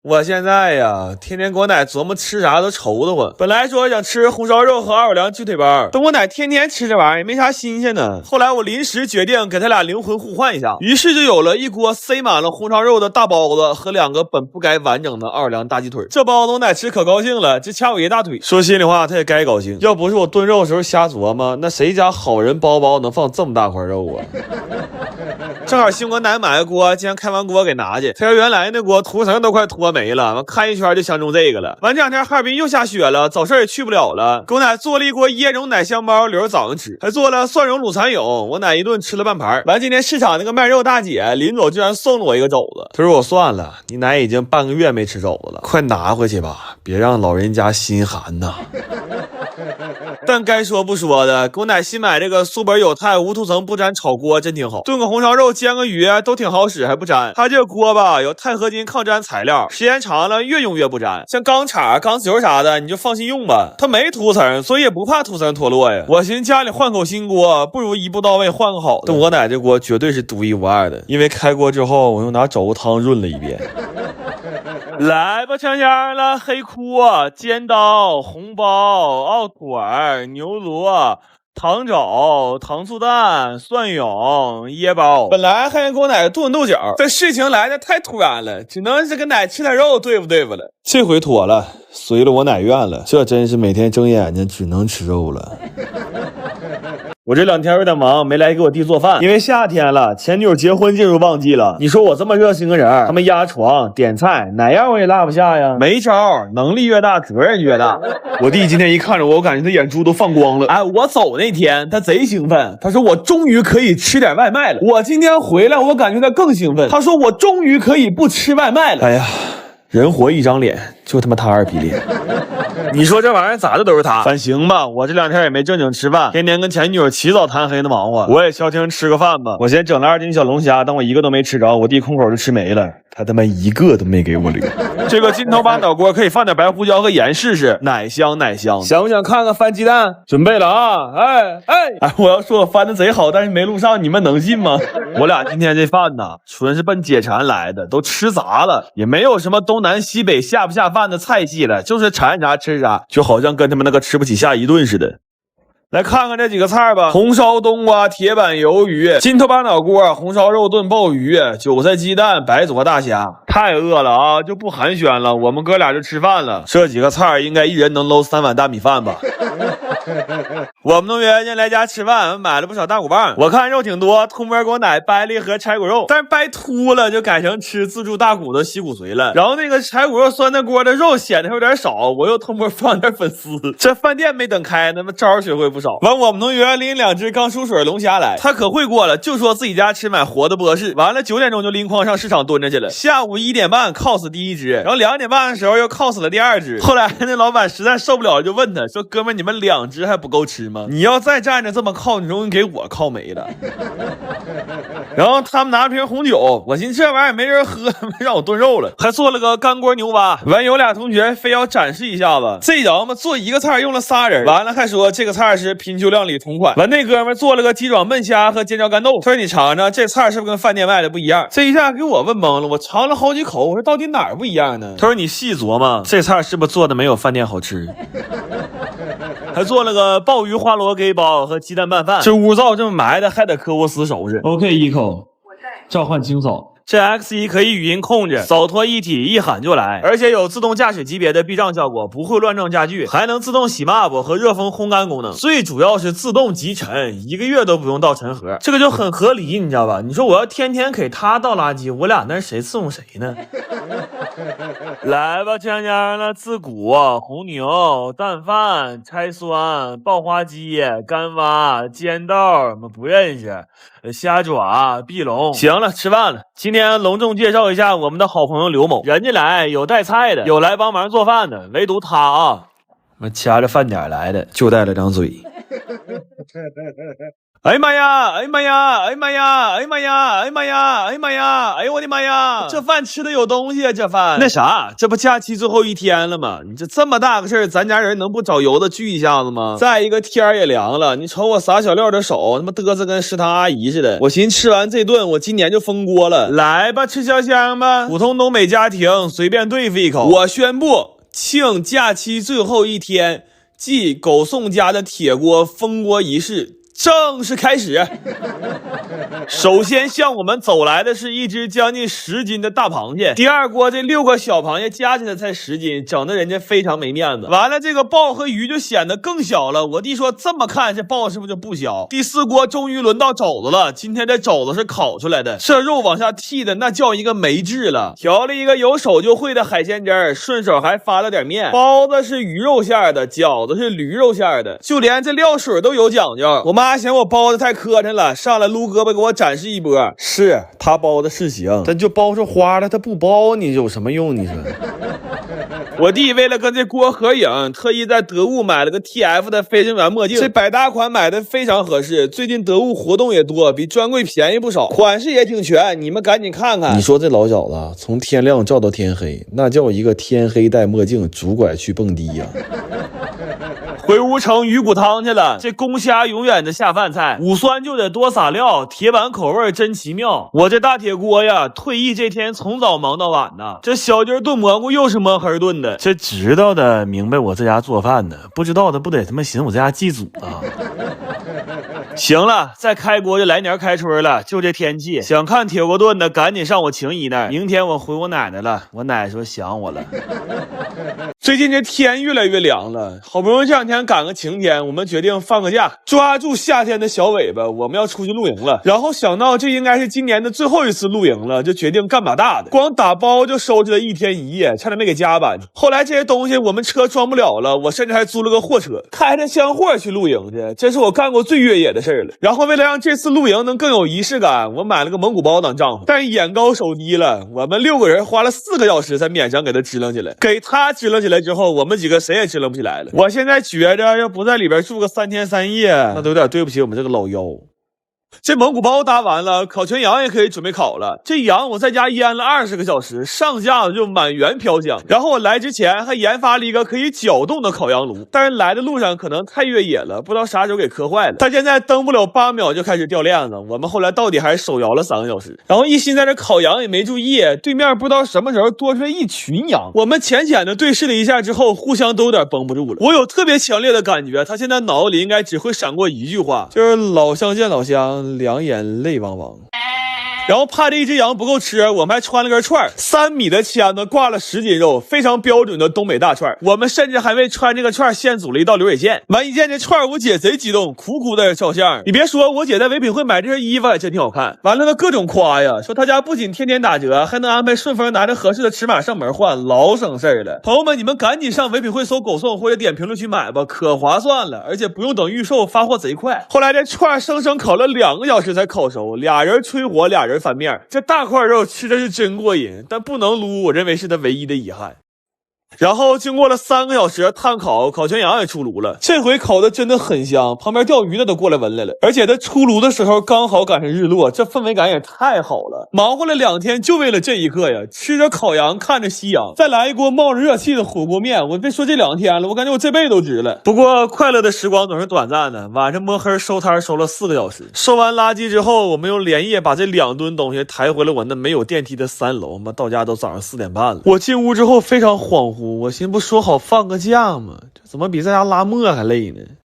我現在呀，天天给我奶琢磨吃啥都愁得慌。本來說想吃紅燒肉和奥爾良鸡腿包，等我奶天天吃這玩意兒也沒啥新鮮的。後來我臨時決定給他倆靈魂互換一下，於是就有了一鍋塞滿了紅燒肉的大包子和2個本不該完整的奧爾良大雞腿。這包子我奶吃可高興了，這掐我一大腿。說心裡話，他也該高興。要不是我燉肉的時候瞎琢磨，那誰家好人包包能放這麼大塊肉啊？正好新我奶買個鍋，今天開完鍋給拿去。他說原來那鍋涂層都快脫沒了，我看一圈就相中這個了。完這2天哈爾濱又下雪了，早市也去不了了。给我奶做了一鍋椰蓉奶香包，留着早上吃，還做了蒜蓉滷蚕蛹，我奶一頓吃了半盤。完今天市場那個賣肉大姐臨走居然送了我一個肘子，她說我算了，你奶已經半個月沒吃肘子了，快拿回去吧，別讓老人家心寒吶。但該說不說的，给我奶新買這個蘇本有肽無塗層不粘炒鍋真挺好，燉個紅燒肉煎個魚都挺好使還不粘。它這個鍋吧有鈦合金抗粘材料，時間長了越用越不粘，像鋼叉鋼球啥的你就放心用吧，它沒涂层所以也不怕涂层脱落呀。我寻思家裡換口新鍋不如一步到位換個好的，但我奶這鍋絕對是獨一無二的，因為開鍋之後我又拿肘子湯潤了一遍。來吧，香香了，黑褲、尖刀、紅包、奥腿、牛螺、糖肘、糖醋蛋、蒜蛹、椰包。本來還想给我奶炖豆角，这事情來的太突然了，只能是跟奶吃點肉對付對付了。這回妥了，隨了我奶願了，這真是每天睜眼睛只能吃肉了。我這2天有點忙，沒來給我弟做飯，因為夏天了，前女友結婚進入旺季了。你說我這麼熱心個人，他們壓床點菜，哪樣我也落不下呀。沒招，能力越大責任越大。我弟今天一看着我，我感覺他眼珠都放光了。哎，我走那天他賊興奮，他說我終於可以吃點外賣了。我今天回來，我感覺他更興奮，他說我終於可以不吃外賣了。哎呀，人活一張臉，就他媽他2逼臉。你說這玩意兒咋的都是他，反行吧，我這2天也沒正經吃飯，天天跟前女友起早貪黑的忙活，我也消停吃個飯吧。我先整了2斤小龍蝦，但我一個都沒吃着，我弟空口就吃沒了，他他媽一個都沒給我留。這個金頭巴腦鍋可以放點白胡椒和鹽試試，奶香奶香。想不想看看翻雞蛋？準備了啊！哎，我要說我翻的賊好，但是沒錄上，你們能信嗎？我倆今天這飯呢，純是奔解饞來的，都吃雜了，也沒有什麼東南西北下不下飯的菜系了，就是饞啥吃啥，就好像跟他們那個吃不起下一頓似的。來看看這幾個菜吧，紅燒冬瓜、鐵板魷魚、金頭巴腦鍋、紅燒肉燉鮑魚、韭菜雞蛋、白灼大蝦。太餓了啊，就不寒暄了，我們哥倆就吃飯了。這幾個菜應該一人能撈3碗大米飯吧。我們同學今天來家吃飯，買了不少大骨棒，我看肉挺多，偷摸给我奶掰了一盒柴骨肉，但是掰秃了，就改成吃自助大骨的西骨髓了。然後那個柴骨肉酸菜鍋的肉顯得有點少，我又偷摸放點粉絲。這飯店沒等開，那麼招學會不少。完，我們同學拎2隻剛出水龍蝦來，他可會過了，就說自己家吃買活的不合適。完了9點鐘就拎筐上市場蹲着去了，下午1點半銬死第1隻，然後2點半的時候又銬死了第2隻。後來那老闆實在受不了，就問他說：“哥們，你們2隻還不夠吃嗎？你要再站着這麼銬，你容易給我銬沒了。”然後他們拿瓶紅酒，我尋思這玩意兒沒人喝，讓我燉肉了，還做了個乾鍋牛蛙。完有倆同學非要展示一下子，這家伙做一個菜用了3人，完了還說這個菜是拼酒量裡同款。完那哥們做了個雞爪燜蝦和尖椒干豆，他說你嘗嘗這菜是不是跟飯店賣的不一樣？這一下給我問懵了，我嘗了好幾口，我說到底哪兒不一樣呢？他說你細琢磨，這菜是不是做的沒有飯店好吃？還做了個鮑魚花螺給包和雞蛋拌飯，這污皂這麼埋的，還得科沃斯收拾。OK， 一口召喚清掃。這 X1 可以語音控制，掃拖一體，一喊就來，而且有自動駕駛級別的避障效果，不會亂撞家具，還能自動洗抹布和熱風烘乾功能，最主要是自動集塵，1個月都不用倒塵盒，這個就很合理，你知道吧？你說我要天天給他倒垃圾，我倆那誰伺候誰呢？來吧，锵锵了，自古紅牛、蛋飯、拆酸、爆花雞、干蛙、煎豆，我們不認識。蝦爪、碧龍，行了，吃飯了。今天隆重介紹一下我們的好朋友劉某，人家來有帶菜的，有來幫忙做飯的，唯獨他啊，我掐着飯點來的，就帶了張嘴。哎呀媽呀！哎呀媽呀！哎呀媽呀！哎呀媽呀！哎呀媽呀！哎呀媽呀！哎呦我的媽呀！這飯吃的有東西啊！這飯那啥，這不假期最後一天了嗎？你這麼大個事兒，咱家人能不找油子聚一下子嗎？再一個天兒也涼了，你瞅我撒小料的手，他媽嘚瑟跟食堂阿姨似的。我寻思吃完這頓，我今年就封鍋了。來吧，吃香香吧，普通東北家庭隨便對付一口。我宣布，慶假期最後一天，繼狗送家的鐵鍋封鍋儀式正式開始。首先向我們走來的是一只將近10斤的大螃蟹，第二鍋這6個小螃蟹加起來才10斤，整得人家非常沒面子。完了，這個鲍和魚就顯得更小了。我弟說這麼看这鲍是不是就不小？第4鍋終於輪到肘子了，今天這肘子是烤出來的，這肉往下剔的那叫一個沒治了。調了一個有手就會的海鮮汁兒，順手還發了點面。包子是魚肉餡的，餃子是驢肉餡的，就連這料水都有講究。我媽嫌我包的太磕碜了，上來擼胳膊給我展示一波。是他包的是行，但就包出花了，他不包你有什麼用？你说我弟为了跟这锅合影，特意在得物買了個 TF 的飞行员墨鏡，這百搭款買的非常合適，最近得物活動也多，比專櫃便宜不少，款式也挺全，你們趕緊看看。你說這老小子從天亮照到天黑，那叫一個天黑戴墨鏡拄拐去蹦迪呀。回屋盛魚骨湯去了，這公蝦永遠的下飯菜，五酸就得多撒料，鐵板口味真奇妙。我這大鐵鍋呀，退役這天從早忙到晚呢，這小雞燉蘑菇又是摸黑燉的，這知道的明白我這家做飯的，不知道的不得他媽寻我这家祭祖啊。行了，再開鍋就來年開春了，就這天氣，想看鐵鍋燉的趕緊上我晴姨那兒，明天我回我奶奶了，我奶說想我了。最近這天越來越涼了，好不容易這2天趕個晴天，我們決定放個假，抓住夏天的小尾巴，我們要出去露營了。然後想到這應該是今年的最後一次露營了，就決定幹把大的，光打包就收拾了1天1夜，差點沒給加班。後來這些東西我們車裝不了了，我甚至還租了個貨車，開着箱貨去露營去，這是我幹過最越野的事了。然後為了讓這次露營能更有儀式感，我買了個蒙古包當帳篷，但是眼高手低了，我們6個人花了4個小時才勉強給它支棱起來。給它支棱起來之後，我們幾個誰也支棱不起來了。我現在覺着要不在裡邊住個3天3夜，那都有點對不起我們這個老腰。這蒙古包搭完了，烤全羊也可以準備烤了。這羊我在家醃了20個小時，上架子就滿園飄香。然後我來之前還研發了一個可以攪動的烤羊爐，但是來的路上可能太越野了，不知道啥時候給磕壞了。它現在蹬不了8秒就開始掉鏈子，我們後來到底還是手搖了3個小時。然後一心在這烤羊也沒注意，對面不知道什麼時候多出來一群羊。我們淺淺的對視了一下之後，互相都有點繃不住了。我有特別強烈的感覺，他現在腦子裡應該只會閃過一句話，就是老鄉見老鄉，兩眼淚汪汪。然後怕這一只羊不夠吃，我們還穿了根串，3米的籤子掛了10斤肉，非常標準的東北大串。我們甚至還為穿這個串現組了一道流水線。完一見這串，我姐賊激動，苦苦在這照相。你別說，我姐在唯品會買這身衣服還真挺好看。完了她各種誇呀，說她家不僅天天打折，還能安排順豐拿着合適的尺碼上門換，老省事了。朋友們，你們趕緊上唯品會搜狗送或者點評論區買吧，可划算了，而且不用等預售，發貨賊快。後來這串生生烤了2個小時才烤熟，倆人吹火倆人翻面，這大塊肉吃的是真過癮，但不能擼，我認為是他唯一的遺憾。然後經過了3個小時炭烤，烤全羊也出爐了，這回烤的真的很香，旁邊釣魚的都過來聞來了。而且它出爐的時候剛好趕上日落，這氛圍感也太好了。忙活了2天就為了這一刻呀，吃着烤羊看着夕陽，再來一鍋冒着熱氣的火鍋麵，我別說這2天了，我感覺我這輩子都值了。不過快樂的時光總是短暫的，晚上摸黑收攤收了4個小時，收完垃圾之後，我們又連夜把這2噸東西抬回了我那沒有電梯的3樓，到家都早上4點半了。我進屋之後非常恍惚，我寻思不說好放個假嗎？這怎麼比在家拉磨還累呢？